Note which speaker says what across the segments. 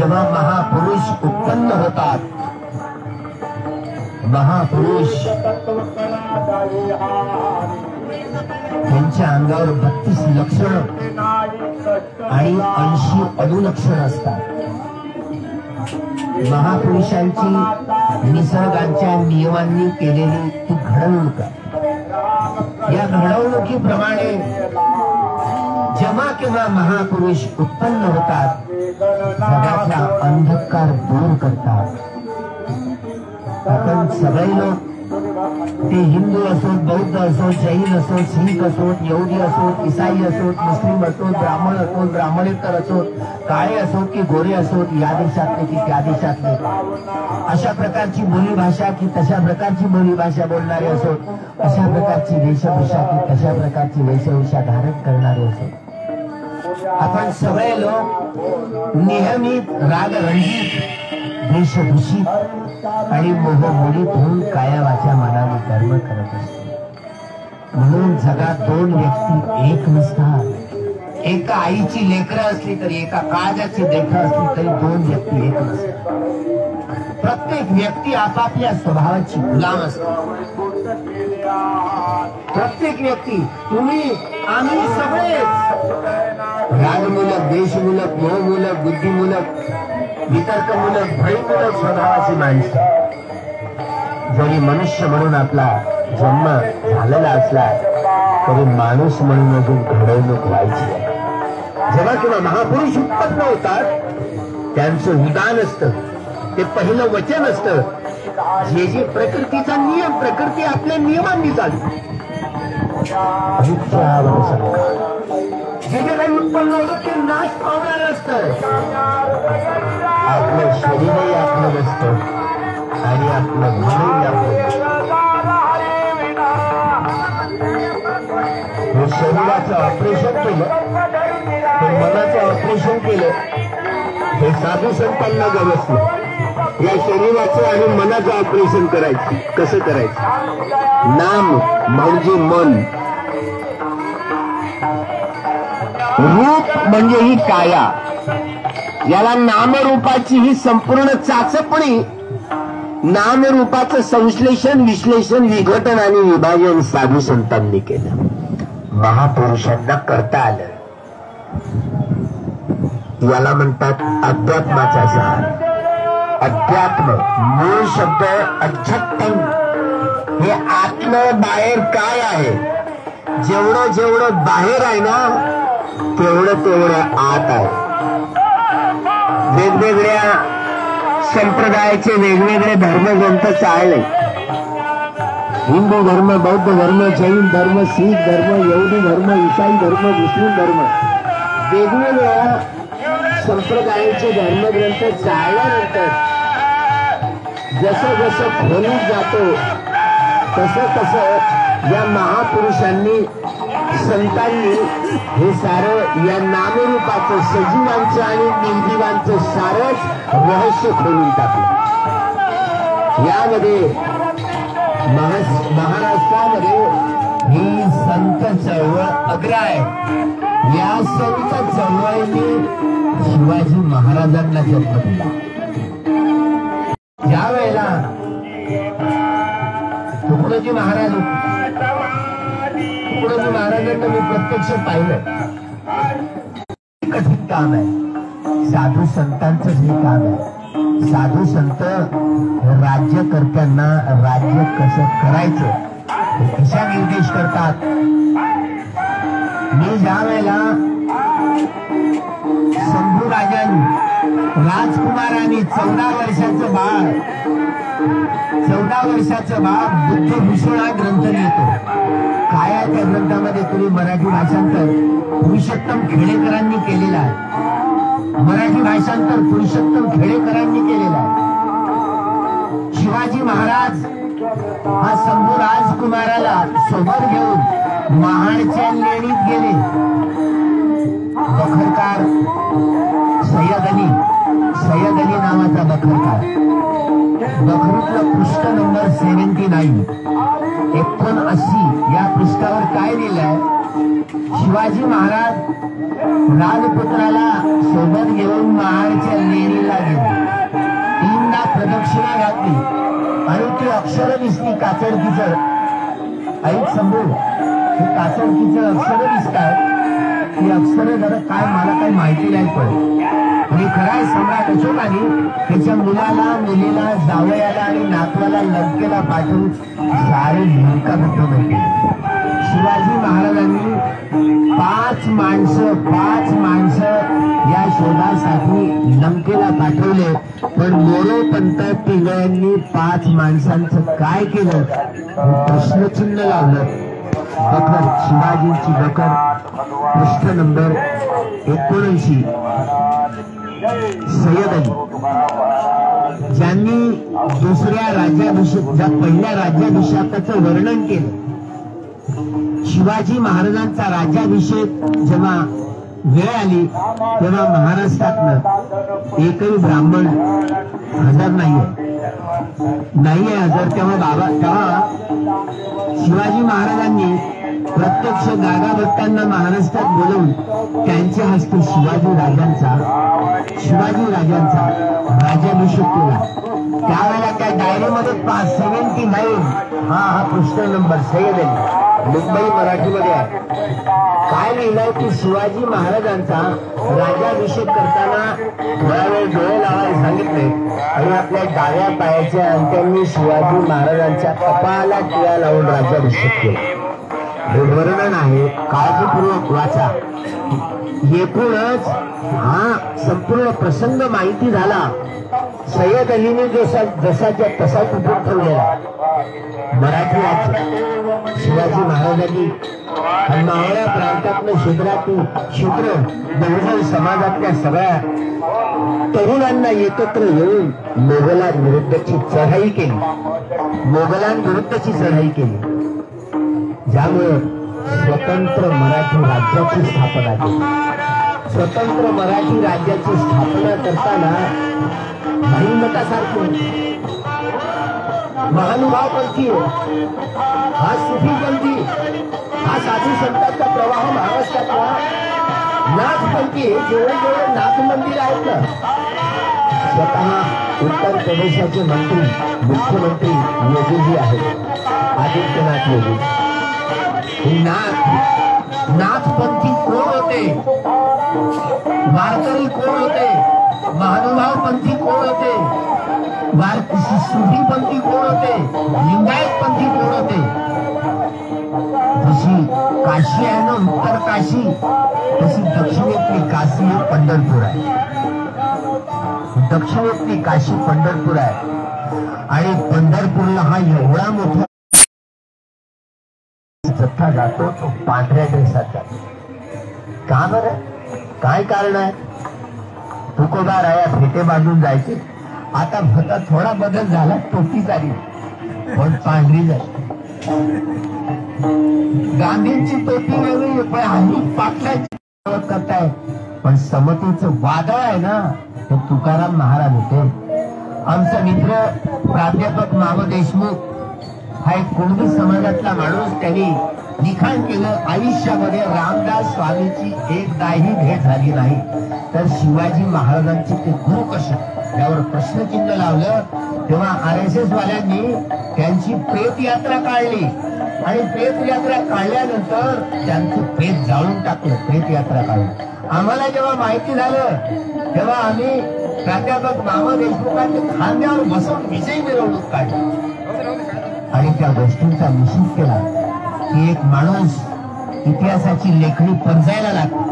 Speaker 1: जेव्हा महापुरुष उत्पन्न होतात, महापुरुष त्यांच्या अंगावर 32 लक्षण आणि 80 अनुलक्षण असतात. महापुरुषांची निसर्गाच्या नियमांनी केलेली ती घडवणूक आहे. या घडवणुकीप्रमाणे जेव्हा केव्हा महापुरुष उत्पन्न होतात, जगातला अंधकार दूर करतात. आपण सगळे लोक, ते हिंदू असोत, बौद्ध असोत, जैन असोत, शीख असोत, यहुदी असोत, ईसाई असोत, मुस्लिम असोत, ब्राह्मण असोत, ब्राह्मणेतर असोत, काळे असोत की गोरे असोत, या देशातले की त्या देशातले, अशा प्रकारची बोलीभाषा की तशा प्रकारची बोलीभाषा बोलणारे असोत, अशा प्रकारची वेशभूषा की तशा प्रकारची वेशभूषा धारण करणारे असोत, आपण सगळे लोक नियमित रागरंजित वेशभूषित आणि मोहमोडीत होऊन काया वाचा मनाने कर्म करत असतो. म्हणून जगात दोन व्यक्ती एक नसतात. एका आईची लेकरं असली तरी, एका काळजाची लेकरं असली तरी दोन व्यक्ती एक नसतात. प्रत्येक व्यक्ती आपापल्या स्वभावाची गुलाम असते. प्रत्येक व्यक्ती, तुम्ही आम्ही सगळेच रागमूलक, देशमूलक, मोहमूलक, बुद्धिमूलक, वितर्कमूलक, भयमूलक स्वभावाची माणसं. जरी मनुष्य म्हणून आपला जन्म झालेला असला तरी माणूस म्हणून अजून घडवणूक व्हायची आहे. जेव्हा केव्हा महापुरुष उत्पन्न होतात, त्यांचं विधान असतं, ते पहिलं वचन असतं, जे जे प्रकृतीचा नियम, प्रकृती आपल्या नियमांनी चालते. जे जे काही उत्पन्न होतं ते नाश पावणार असतं. आपलं शरीरही आपलं नसतं आणि आपलं मनही आपलं. हे शरीराचं ऑपरेशन केलं, हे मनाचं ऑपरेशन केलं, हे साधू संतांना गरज नाही. या शरीराचं आणि मनाचं ऑपरेशन करायचं. कसं करायचं? नाम म्हणजे मन, रूप म्हणजे ही काया. याला नामरूपाची ही संपूर्ण चाचपणी, नामरूपाचं संश्लेषण, विश्लेषण, विघटन आणि विभाजन साधू संतांनी केलं. महापुरुषांना करता आलं. याला म्हणतात अध्यात्माचा सार. अध्यात्म मूळ शब्द अध्यात्म. हे आतलं बाहेर काय आहे? जेवढं जेवढं बाहेर आहे ना, तेवढं तेवढं आत आहे. वेगवेगळ्या संप्रदायाचे वेगवेगळे धर्मग्रंथ चालले. हिंदू धर्म, बौद्ध धर्म, जैन धर्म, शीख धर्म, यहुदी धर्म, ईसाई धर्म, मुस्लिम धर्म, वेगवेगळ्या संप्रदायाचे धर्मग्रंथ चालल्यानंतर जसं जसं खोलीत जातो तसं तसं या महापुरुषांनी, संतांनी हे सारं या नामरूपाचं, सजीवांचं आणि निर्जीवांचं सारंच रहस्य खोलून टाकलं. यामध्ये महाराष्ट्रामध्ये ही संत चळवळ अग्र आहे. या संत चळवळीने शिवाजी महाराजांना जन्म दिला. ज्या वेळेला तुकडोजी महाराज होते, तुकडोजी महाराजांना मी प्रत्यक्ष पाहिलं. कठीण काम आहे, साधू संतांचंच हे काम आहे. साधू संत राज्यकर्त्यांना राज्य कसं करायचं दिशा निर्देश करतात. मी ज्या वेळेला शंभूराजांनी, राजकुमारांनी 14 वर्षाचं बाळ बुद्धभूषण हा ग्रंथ लिहितो. काय आहे त्या ग्रंथामध्ये? तुम्ही मराठी भाषांतर पुरुषोत्तम खेडेकरांनी केलेला आहे. मराठी भाषांतर पुरुषोत्तम खेडेकरांनी केलेला आहे. शिवाजी महाराज हा शंभू राजकुमाराला सोबत घेऊन महाडच्या लेणीत गेले. बखरकार सय्यद अली नावाचा बखरकार. बखरीतला पृष्ठ नंबर 79 79 या पृष्ठावर काय लिहिलंय? शिवाजी महाराज राजपुत्राला सोबत घेऊन महाडच्या लेणीला अक्षर दिसती काचडकीचं, ऐक समजू, हे काचडकीचं अक्षर दिसतात, ही अक्षर जरा काय मला काही माहिती नाही पडत. आणि खराय सम्राट अशोकाने त्याच्या मुलाला, मुलीला, जावयाला आणि नातवाला लंकेला पाठवून सारी लंका बुद्ध केली. शिवाजी महाराजांनी 5 माणसं या शोधासाठी लंकेला पाठवले. पण मोरोपंत पिंगळ्यांनी 5 माणसांचं काय केलं प्रश्नचिन्ह लावलं. बकर, शिवाजींची बकर, पृष्ठ नंबर 79. सय्यद अली ज्यांनी दुसऱ्या राज्याभिषेक, पहिल्या राज्याभिषेकाचं वर्णन केलं. शिवाजी महाराजांचा राज्याभिषेक जेव्हा वेळ आली तेव्हा महाराष्ट्रातनं एकही ब्राह्मण हजर नाहीये हजर. तेव्हा शिवाजी महाराजांनी प्रत्यक्ष गागा भट्टांना महाराष्ट्रात बोलवून त्यांच्या हस्ते शिवाजी राजांचा राज्याभिषेक केला. त्यावेळेला त्या डायरीमध्ये 79 हा पृष्ठ नंबर सय्यद अली मुंबई मराठीमध्ये आहे. काय लिहिलंय की शिवाजी महाराजांचा राज्याभिषेक करताना थोडा वेळ डोळे लावायला सांगितले आणि आपल्या डाव्या पायाच्या अंत्यांनी शिवाजी महाराजांच्या कपाळाला टिळा लावून राज्याभिषेक केला. हे वर्णन आहे, काळजीपूर्वक वाचा. एकूणच हा संपूर्ण प्रसंग माहिती झाला. सय्यद अलीने जसाच्या तसा टिपून ठेवलेला मराठी राज्य. शिवाजी महाराजांनी मावळ्या प्रांतातलं शूद्र बहुजन समाजातल्या सगळ्या तरुणांना एकत्र येऊन मोगलांविरुद्धची चढाई केली. ज्यामुळे स्वतंत्र मराठी राज्याची स्थापना केली. स्वतंत्र मराठी राज्याची स्थापना करताना भाईमतासारखी महानुभाव पंथी, हा सुफी पंथी, हा साधू संतांचा प्रवाह महाराष्ट्रातला नाथपंथी, जेवढे नाथ मंदिर आहेत ना, स्वतः उत्तर प्रदेशाचे मुख्यमंत्री योगीजी आहेत, आदित्यनाथ योगी. नाथपंथी कोण होते, वारकरी कोण होते, महानुभाव पंथी कोण होते, सुफी पंथी कोण होते, लिंगायत पंथी कोण होते. जशी काशी आहे ना उत्तर काशी, तशी दक्षिणेतली काशी हे पंढरपूर आहे. दक्षिणेतली काशी पंढरपूर आहे. आणि पंढरपूरला हा एवढा मोठा जत्था जातो, तो पांढऱ्या ड्रेसात जातो. का बरं, काय कारण आहे? तुकोबा राया फेटे बांधून जायचे. आता थोडा बदल झाला, टोपी झाली पण पांढरी झाली. गांधींची टोपी वेगळी, पण हल्ली पाटलाची करताय. पण समतेचं वादळ आहे ना, ते तुकाराम महाराज होते. आमचा मित्र प्राध्यापक माव देशमुख हा एक कुणबी समाजातला माणूस, त्यांनी लिखाण केलं. आयुष्यामध्ये रामदास स्वामीची एकदाही भेट झाली नाही, तर शिवाजी महाराजांचे ते गुरु कसे, त्यावर प्रश्नचिन्ह लावलं. तेव्हा RSS वाल्यांनी त्यांची प्रेत यात्रा काढली आणि प्रेत यात्रा काढल्यानंतर त्यांचं प्रेत जाळून टाकलं. प्रेत यात्रा काढून आम्हाला जेव्हा माहिती झालं तेव्हा आम्ही प्राध्यापक मामा देशमुखांच्या खांद्यावर बसून विजयी मिरवणूक काढली आणि त्या गोष्टींचा निषेध केला की एक माणूस इतिहासाची लेखणी पंजायला लागतो.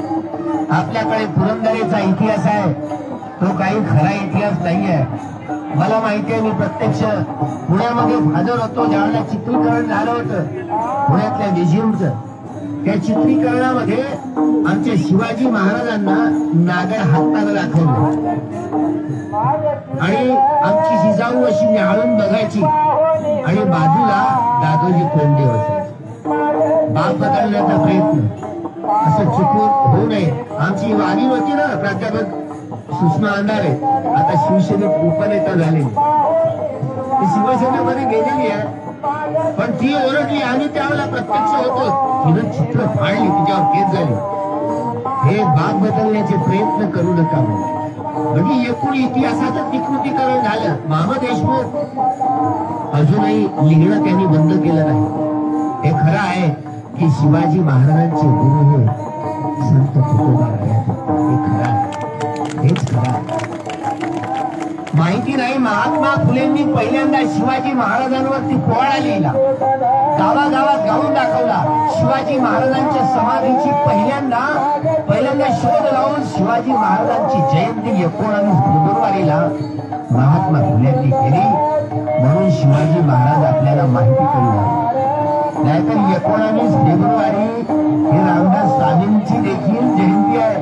Speaker 1: आपल्याकडे पुरंदरेचा इतिहास आहे, तो काही खरा इतिहास नाहीये. मला माहिती आहे, मी प्रत्यक्ष पुण्यामध्ये हजर होतो ज्यावेळेला चित्रीकरण झालं होतं पुण्यातल्या म्युझियमचं. त्या चित्रीकरणामध्ये आमच्या शिवाजी महाराजांना नागर हाताला दाखवलं आणि आमची जिजाऊ अशी निहाळून बघायची आणि बाजूला दादोजी कोंडे होते. बाप बदलण्याचा प्रयत्न असं चुकून होऊ नये. आमची वाणी होती ना प्राध्यापक सुषमा अंधारे, आता शिवसेनेत उपनेता झाले, ती शिवसेनेमध्ये गेलेली आहे. पण ती ओरडली आणि त्यावेळेला प्रत्यक्ष होतो, तिनं चित्र फाडली, तिच्यावर केस झाली. हे बाप बदलण्याचे प्रयत्न करू नका. म्हणजे एकूण इतिहासाचं विकृतीकरण झालं. मामा देशमुख अजूनही लिहिणं त्यांनी बंद केलं नाही. हे खरं आहे की शिवाजी महाराजांचे गुरु हे संत तुकोबाराय आहेत. हे खरं आहे, हेच खरं आहे. माहिती नाही महात्मा फुलेंनी पहिल्यांदा शिवाजी महाराजांवरती पोवाडा लिहिला, गावागावात गाऊन दाखवला. शिवाजी महाराजांच्या समाधीची पहिल्यांदा शोध लावून शिवाजी महाराजांची जयंती 19 फेब्रुवारीला महात्मा फुलेंनी केली. म्हणून शिवाजी महाराज आपल्याला माहिती करू. नाहीतर 19 फेब्रुवारी ही रामदास स्वामींची देखील जयंती आहे.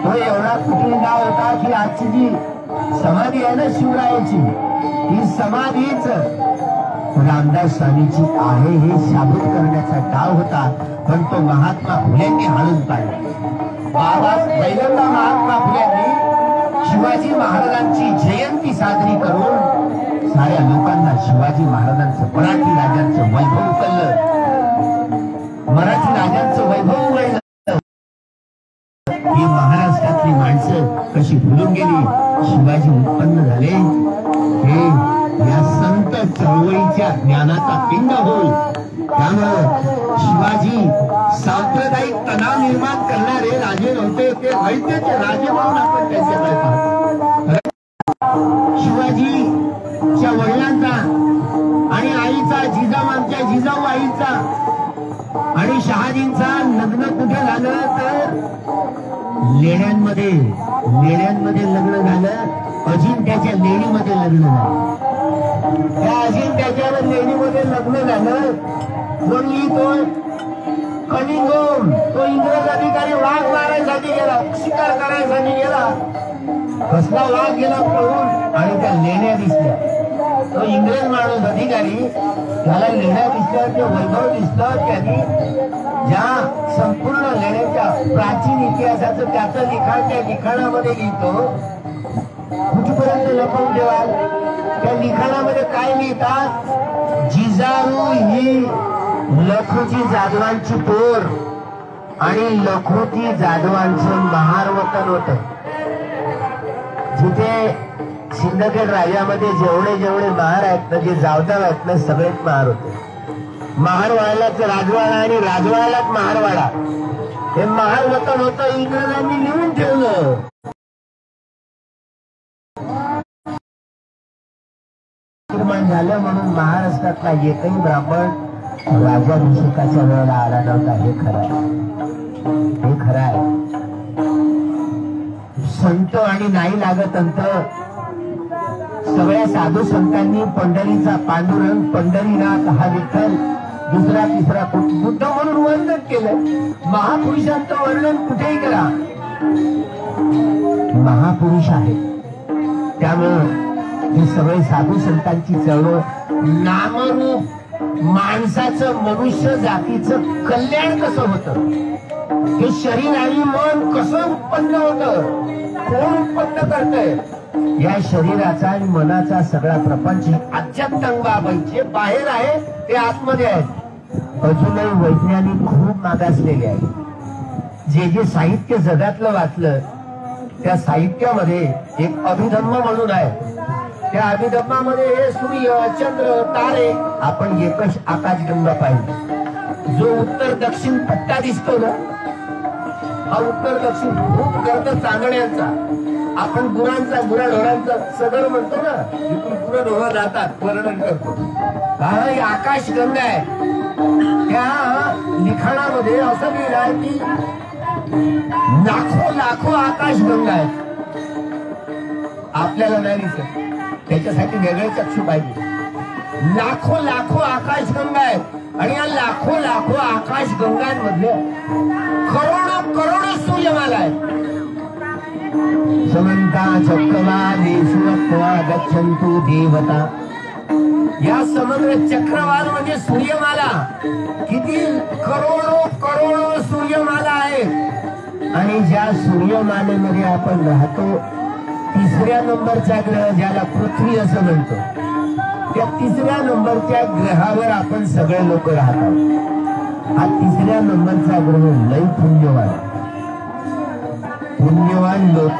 Speaker 1: तो एवढा कुठील नाव होता की आजची जी समाधी आहे ना शिवरायाची, ही समाधीच रामदास स्वामीची आहे हे साबित करण्याचा डाव होता. पण तो महात्मा फुलेंनी हाणून पाडला. पहिल्यांदा महात्मा फुलेंनी शिवाजी महाराजांची जयंती साजरी करून साऱ्या लोकांना शिवाजी महाराजांचं मराठी राजांचं वैभव कळलं, मराठी राजांचं वैभव कळलं. ही महाराष्ट्रातली माणसं कशी भुलून गेली. शिवाजी उत्पन्न झाले हे या संत चळवळीच्या ज्ञानाचा पिंड होय. त्यामुळं शिवाजी सांप्रदायिक तणाव निर्माण करणारे राजे नव्हते, ते वैद्यचे राजे म्हणून आपण त्यांच्याकडे पाहतो. शिवाजीच्या वडिलांचा आणि आईचा, जिजामांच्या जिजाऊ आईचा आणि शहाजींचा लग्न कुठे झालं तर लेण्यांमध्ये लग्न झालं. अजिंठ्याच्या लेणीमध्ये लग्न झालं. त्या अजिंठ्याच्या लेणीमध्ये लग्न झालं. कोणी तो कलिंगम, तो इंग्रज अधिकारी वाघ मारायसाठी गेला, शिकार करायसाठी गेला. कसला वाघ गेला पळून आणि त्या लेण्या दिसल्या. तो इंग्रज माणूस अधिकारी, त्याला लेण्या दिसल्या, ते वैभव दिसलं. त्यांनी ज्या संपूर्ण लेण्याच्या प्राचीन इतिहासाचं त्याचं लिखाण त्या लिखाणामध्ये लिहितो. कुठपर्यंत लपवून ठेवाल? त्या लिखाणामध्ये काय लिहितात? जिजाऊ ही लखुजी जाधवांची पोर आणि लखुजी जाधवांचं महार वतन होत. जिथे सिंदखेड राजामध्ये जेवढे महार आहेत ना, जे जावदाव आहेत ना, सगळेच महार होते. महारवाड्यालाच राजवाडा आणि राजवाड्यालाच महारवाडा, हे महार वतन होतं. इंग्रजांनी लिहून ठेवलं. निर्माण झालं म्हणून महाराष्ट्रातला एकही ब्राह्मण राज्याभिषेकाच्या वेळेला आला नव्हता. हे खरं आहे. संत आणि नाही लागत अंत सगळ्या साधू संतांनी पंढरीचा पांडुरंग, पंढरीनाथ हा विठ्ठल, दुसरा तिसरा बुद्ध म्हणून वर्णन केलं. महापुरुषांचं वर्णन कुठेही करा, महापुरुष आहे. त्यामुळं हे सगळे साधू संतांची चळवळ नामरूप माणसाचं, मनुष्य जातीचं कल्याण कसं होतं, हे शरीर आणि मन कसं उत्पन्न होतं, कोण उत्पन्न करतंय, या शरीराचा आणि मनाचा सगळा प्रपंच अध्यात्मबाबीचे बाहेर आहे, ते आतमध्ये आहेत. अजूनही वैज्ञानिक खूप मागासलेले आहेत. जे साहित्य जगातलं वाचलं त्या साहित्यामध्ये एक अभिधम्म म्हणून आहे. त्या अभिधम्मामध्ये हे सूर्य, चंद्र, तारे, आपण एकच आकाशगंगा पाहिजे. जो उत्तर दक्षिण पट्टा दिसतो ना, हा उत्तर दक्षिण खूप गर्द चांदण्यांचा, आपण गुरांचा, गुराढोरांचा सदर म्हणतो ना, जिथून गुराढोरं जातात, वर्णन करतो. ही आकाशगंगा आहे. त्या लिखाणामध्ये असं लिहिलं आहे की लाखो आकाशगंगा आहेत. आपल्याला नाही दिसत, त्याच्यासाठी वेगळे चक्षु पाहिजे. लाखो आकाशगंगा आहेत आणि या लाखो आकाशगंगांमधले करोडो सूर्यमाला आहेत. समंता चक्रवालेषु गच्छन्तु देवता. या समग्र चक्रवाल म्हणजे सूर्यमाला, किती करोडो सूर्यमाला आहेत. आणि ज्या सूर्यमालेमध्ये आपण राहतो, तिसऱ्या नंबरचा ग्रह ज्याला पृथ्वी असं म्हणतो, त्या तिसऱ्या नंबरच्या ग्रहावर आपण सगळे लोक राहतो. हा तिसऱ्या नंबरचा ग्रह लय पुण्यवान लोक